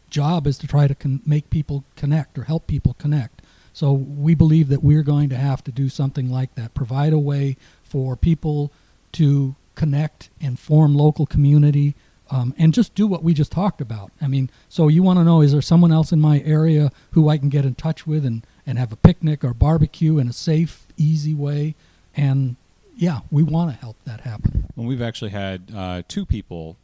job is to try to make people connect or help people connect. So we believe that we're going to have to do something like that, provide a way for people to connect and form local community, and just do what we just talked about. I mean, so you want to know, is there someone else in my area who I can get in touch with and have a picnic or barbecue in a safe, easy way? And yeah, we want to help that happen. Well, we've actually had 2 people.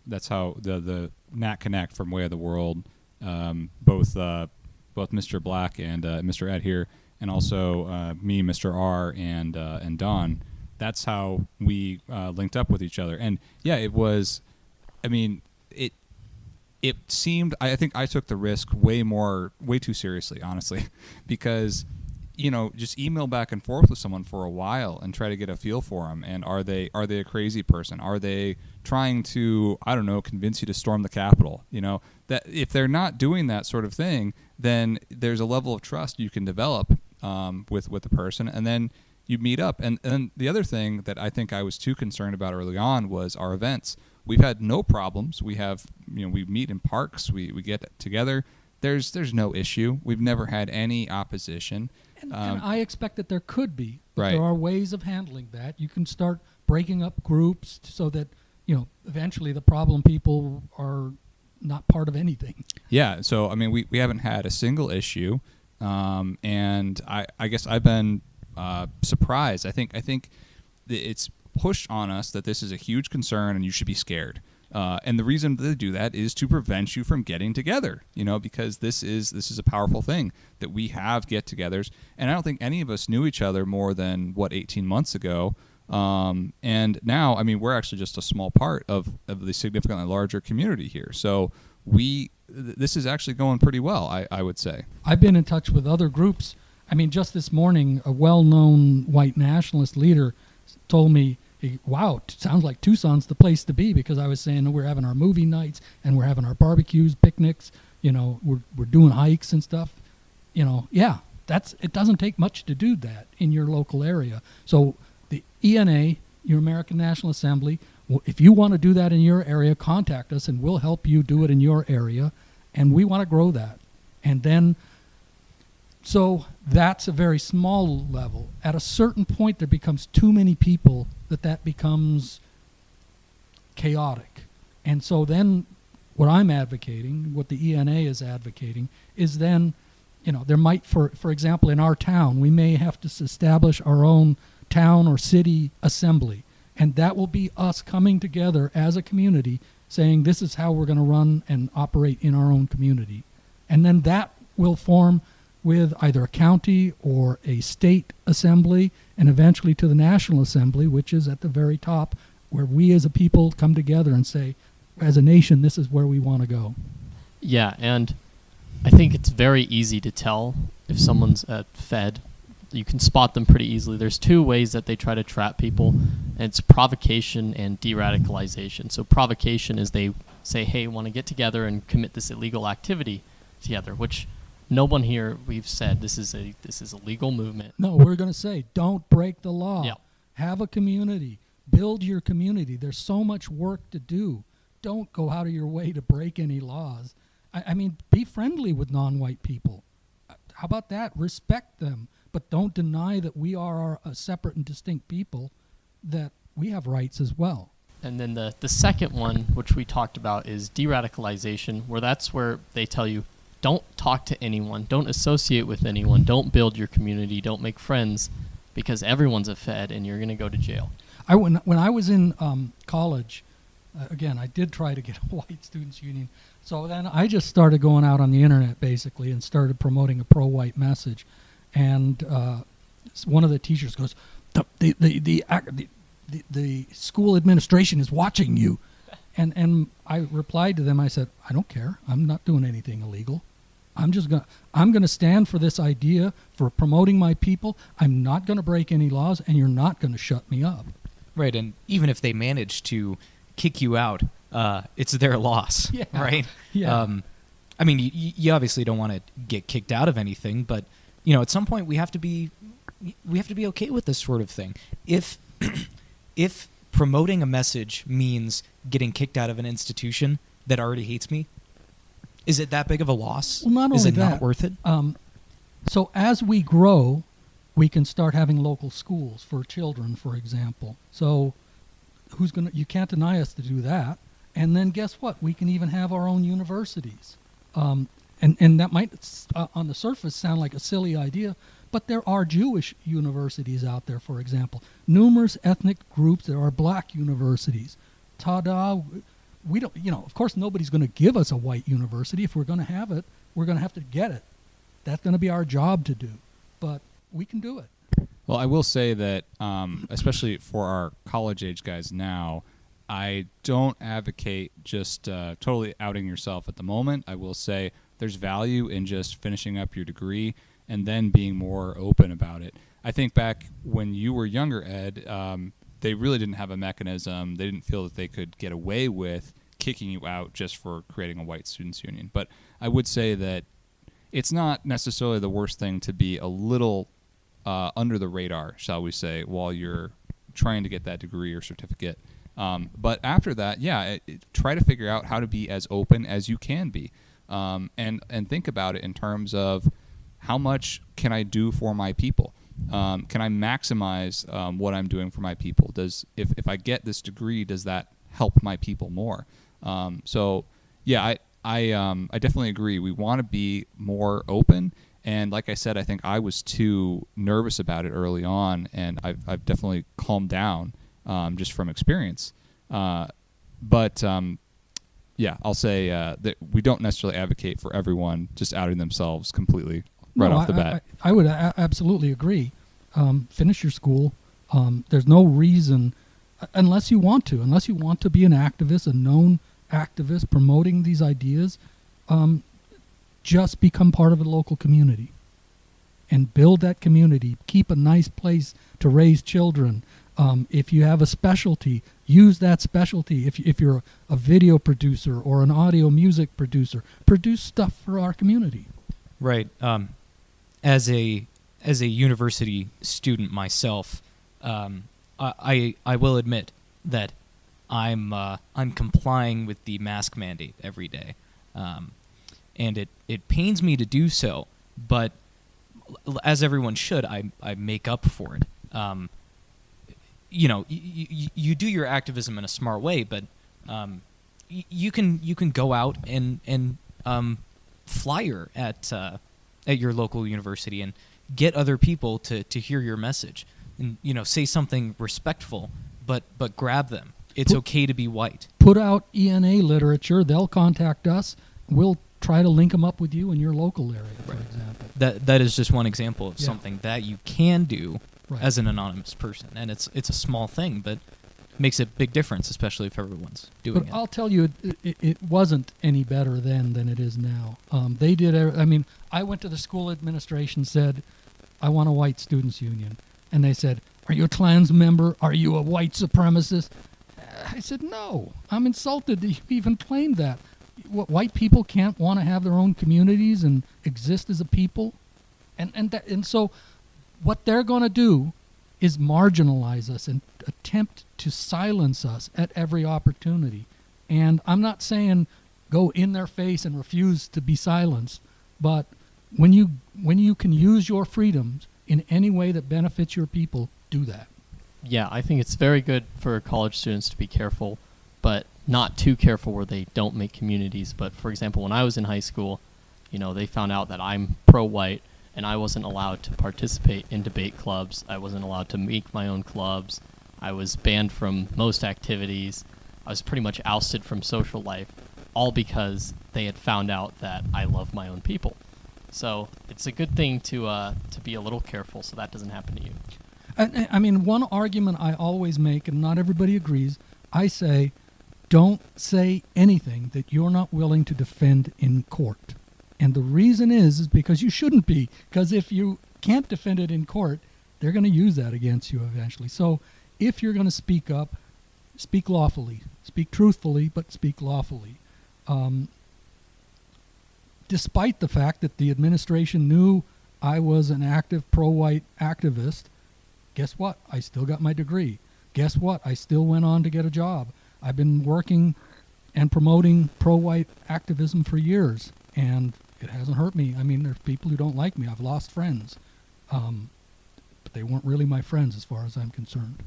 That's how the NatConnect from Way of the World, both Mr. Black and Mr. Ed here, and also me, Mr. R, and Don. That's how we linked up with each other. And yeah, it was. I mean, it seemed. I think I took the risk way too seriously, honestly, because just email back and forth with someone for a while and try to get a feel for them. And are they a crazy person? Are they trying to, I don't know, convince you to storm the Capitol? That if they're not doing that sort of thing, then there's a level of trust you can develop with the person, and then you meet up. And the other thing that I think I was too concerned about early on was our events. We've had no problems. We have, we meet in parks. We get together. There's no issue. We've never had any opposition. And I expect that there could be. But Right. There are ways of handling that. You can start breaking up groups so that, eventually the problem people are not part of anything. Yeah. So, I mean, we haven't had a single issue. And I guess I've been surprised. I think it's pushed on us that this is a huge concern and you should be scared. And the reason they do that is to prevent you from getting together, because this is a powerful thing that we have get-togethers. And I don't think any of us knew each other more than 18 months ago. And now, I mean, we're actually just a small part of the significantly larger community here. So this is actually going pretty well, I would say. I've been in touch with other groups. I mean, just this morning, a well-known white nationalist leader told me, wow, it sounds like Tucson's the place to be, because I was saying we're having our movie nights and we're having our barbecues, picnics, we're doing hikes and stuff. Yeah, it doesn't take much to do that in your local area. So the ENA, Euramerican National Assembly, if you want to do that in your area, contact us and we'll help you do it in your area. And we want to grow that. And then, so that's a very small level. At a certain point, there becomes too many people that becomes chaotic. And so then what I'm advocating, what the ENA is advocating, is then, there might, for example, in our town, we may have to establish our own town or city assembly. And that will be us coming together as a community saying this is how we're going to run and operate in our own community. And then that will form with either a county or a state assembly, and eventually to the National Assembly, which is at the very top, where we as a people come together and say, as a nation, this is where we want to go. Yeah, and I think it's very easy to tell if someone's fed. You can spot them pretty easily. There's 2 ways that they try to trap people, and it's provocation and de-radicalization. So provocation is they say, hey, want to get together and commit this illegal activity together, which no one here, we've said this is a legal movement. No, we're going to say, don't break the law. Yeah. Have a community. Build your community. There's so much work to do. Don't go out of your way to break any laws. I mean, be friendly with non-white people. How about that? Respect them. But don't deny that we are a separate and distinct people, that we have rights as well. And then the second one, which we talked about, is de-radicalization, where they tell you, don't talk to anyone, don't associate with anyone, don't build your community, don't make friends, because everyone's a Fed and you're going to go to jail. When I was in college, again, I did try to get a white students union. So then I just started going out on the internet, basically, and started promoting a pro-white message. And one of the teachers goes, the school administration is watching you. And I replied to them, I said, I don't care. I'm not doing anything illegal. I'm going to stand for this idea, for promoting my people. I'm not going to break any laws, and you're not going to shut me up. Right, and even if they manage to kick you out, it's their loss, Yeah. right? Yeah. I mean, you obviously don't want to get kicked out of anything, but at some point we have to be okay with this sort of thing. If promoting a message means getting kicked out of an institution that already hates me, is it that big of a loss? Well, not is only it that, not worth it? So as we grow, we can start having local schools for children, for example. So you can't deny us to do that. And then guess what? We can even have our own universities. And that might, on the surface, sound like a silly idea, but there are Jewish universities out there, for example. Numerous ethnic groups. There are black universities. Ta-da! We don't, of course, nobody's going to give us a white university. If we're going to have it, we're going to have to get it. That's going to be our job to do. But we can do it. Well, I will say that, especially for our college-age guys now, I don't advocate just totally outing yourself at the moment. I will say there's value in just finishing up your degree and then being more open about it. I think back when you were younger, Ed, they really didn't have a mechanism. They didn't feel that they could get away with kicking you out just for creating a white students' union. But I would say that it's not necessarily the worst thing to be a little under the radar, shall we say, while you're trying to get that degree or certificate. But after that, try to figure out how to be as open as you can be, and think about it in terms of how much can I do for my people? Can I maximize what I'm doing for my people? If I get this degree, does that help my people more? I definitely agree. We want to be more open. And like I said, I think I was too nervous about it early on, and I've definitely calmed down just from experience. I'll say that we don't necessarily advocate for everyone just outing themselves completely off the bat. I would absolutely agree. Finish your school. There's no reason, unless you want to be an activist, a known activist promoting these ideas, just become part of a local community and build that community. Keep a nice place to raise children. If you have a specialty, use that specialty. If you're a video producer or an audio music producer, produce stuff for our community. Right. As a university student myself, I will admit that I'm complying with the mask mandate every day, and it pains me to do so. But as everyone should, I make up for it. You do your activism in a smart way, but you can go out and flyer at your local university and get other people to hear your message, and say something respectful, but grab them. It's okay to be white. Put out ENA literature. They'll contact us. We'll try to link them up with you in your local area, for example. That is just one example of something that you can do Right. as an anonymous person, and it's a small thing, but makes a big difference, especially if everyone's doing it. But I'll tell you, it wasn't any better then than it is now. They did. I went to the school administration, said, "I want a white students' union," and they said, "Are you a Klans member? Are you a white supremacist?" I said, "No, I'm insulted that you even claimed that. What, white people can't want to have their own communities and exist as a people?" And so what they're going to do is marginalize us and attempt to silence us at every opportunity. And I'm not saying go in their face and refuse to be silenced, but when you can use your freedoms in any way that benefits your people, do that. Yeah, I think it's very good for college students to be careful, but not too careful where they don't make communities. But for example, when I was in high school, they found out that I'm pro-white, and I wasn't allowed to participate in debate clubs. I wasn't allowed to make my own clubs. I was banned from most activities. I was pretty much ousted from social life, all because they had found out that I love my own people. So it's a good thing to be a little careful so that doesn't happen to you. I mean, one argument I always make, and not everybody agrees, I say, don't say anything that you're not willing to defend in court. And the reason is because you shouldn't be. Because if you can't defend it in court, they're going to use that against you eventually. So if you're going to speak up, speak lawfully. Speak truthfully, but speak lawfully. Despite the fact that the administration knew I was an active pro-white activist, guess what? I still got my degree. Guess what? I still went on to get a job. I've been working and promoting pro-white activism for years, and it hasn't hurt me. I mean, there's people who don't like me. I've lost friends. But they weren't really my friends as far as I'm concerned.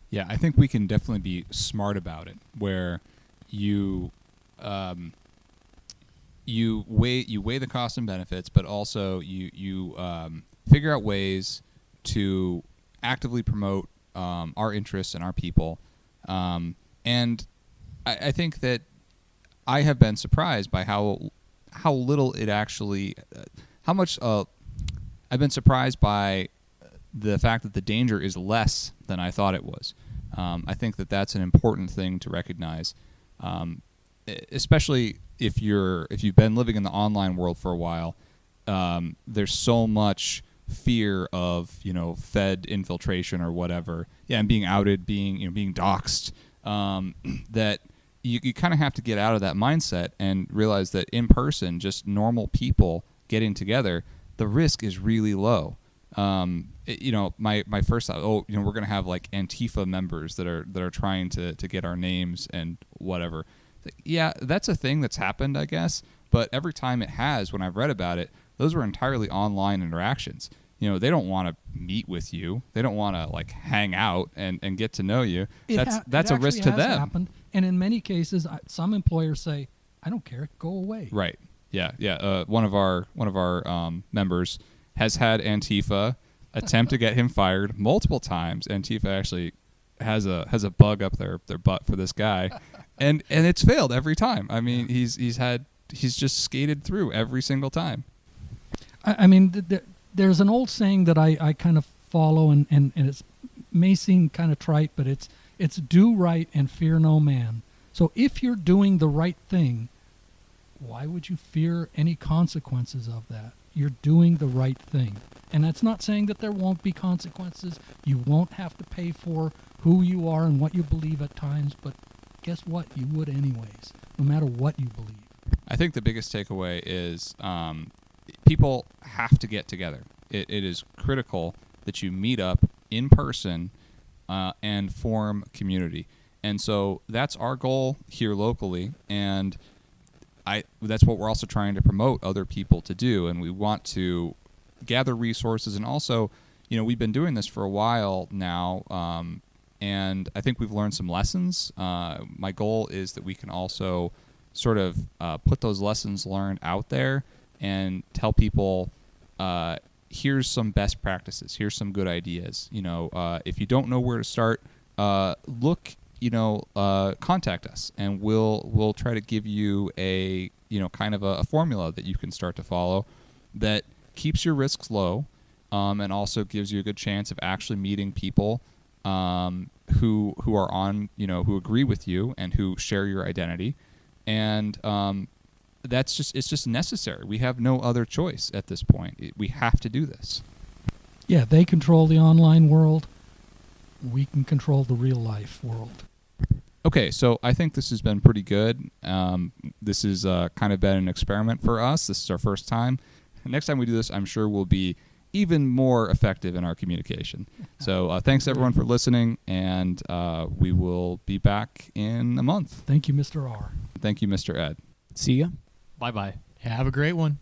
Yeah, I think we can definitely be smart about it, where you weigh the costs and benefits, but also you figure out ways to actively promote our interests and our people. And I think that I have been surprised by how little it actually, how much I've been surprised by the fact that the danger is less than I thought it was. I think that that's an important thing to recognize, especially if you've been living in the online world for a while. There's so much fear of Fed infiltration or whatever, and being outed, being doxxed, that you kind of have to get out of that mindset and realize that in person, just normal people getting together, the risk is really low. My first thought, we're going to have like Antifa members that are trying to get our names and whatever. Yeah, that's a thing that's happened, I guess. But every time it has, when I've read about it, those were entirely online interactions. They don't want to meet with you. They don't want to like hang out and get to know you. That's a risk to them. Happened. And in many cases, some employers say, "I don't care, go away." Right. Yeah. One of our members has had Antifa attempt to get him fired multiple times. Antifa actually has a bug up their butt for this guy, and it's failed every time. I mean, he's just skated through every single time. I mean, there's an old saying that I kind of follow, and it may seem kind of trite, but it's do right and fear no man. So if you're doing the right thing, why would you fear any consequences of that? You're doing the right thing. And that's not saying that there won't be consequences. You won't have to pay for who you are and what you believe at times, but guess what? You would anyways, no matter what you believe. I think the biggest takeaway is people have to get together. It is critical that you meet up in person and form community. And so that's our goal here locally, and that's what we're also trying to promote other people to do. And we want to gather resources, and also, we've been doing this for a while now, and I think we've learned some lessons. My goal is that we can also sort of put those lessons learned out there and tell people, here's some best practices, here's some good ideas. If you don't know where to start, contact us, and we'll try to give you a kind of a formula that you can start to follow that keeps your risks low, and also gives you a good chance of actually meeting people who are on who agree with you and who share your identity, and it's just necessary. We have no other choice at this point. We have to do this. Yeah, they control the online world. We can control the real life world. Okay, so I think this has been pretty good. This has kind of been an experiment for us. This is our first time. Next time we do this, I'm sure we'll be even more effective in our communication. So thanks, everyone, for listening, and we will be back in a month. Thank you, Mr. R. Thank you, Mr. Ed. See ya. Bye-bye. Have a great one.